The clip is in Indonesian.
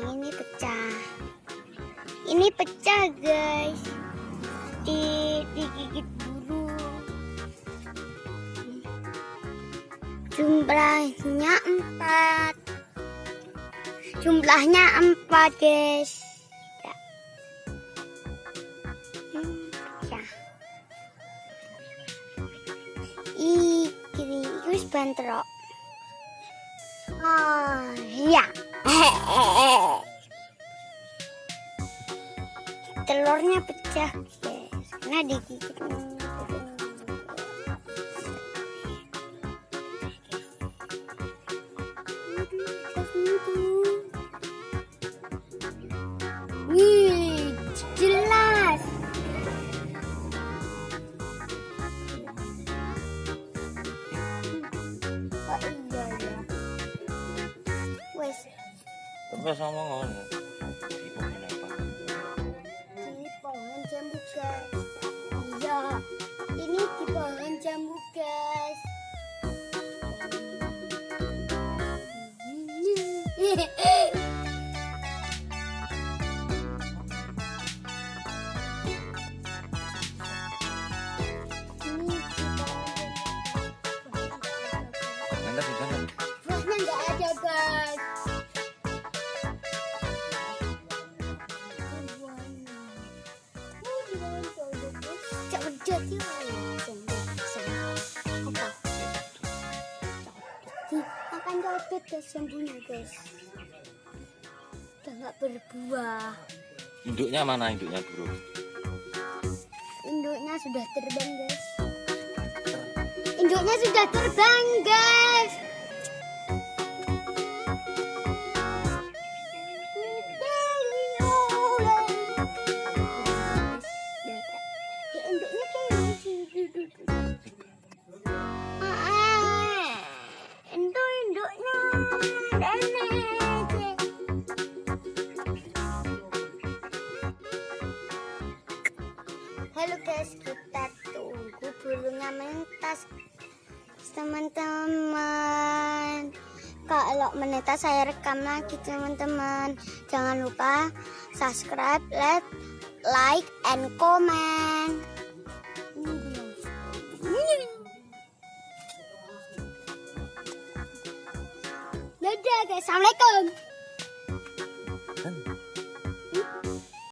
ini pecah. Ini pecah guys, digigit burung. Jumlahnya 4. Jumlahnya 4 guys. Ya. Iki bantrok. Oh, ya. Telurnya pecah guys, karena digigit. Wih, jelas. Oh iya ya. Wes. Terus ngomong ngono. Di pohon apa? Di pohon jambu guys. Iya, ini di pohon jambu guys. Buahnya nggak ada guys. Jadi makan codot guys, jambunya guys. Udah nggak berbuah. Induknya mana induknya burung? Induknya sudah terbang guys. Induknya sudah terbang guys. Halo guys, kita tunggu burungnya menetas teman-teman. Kalau menetas saya rekam lagi teman-teman. Jangan lupa subscribe, like, and comment. Dadah guys, assalamualaikum.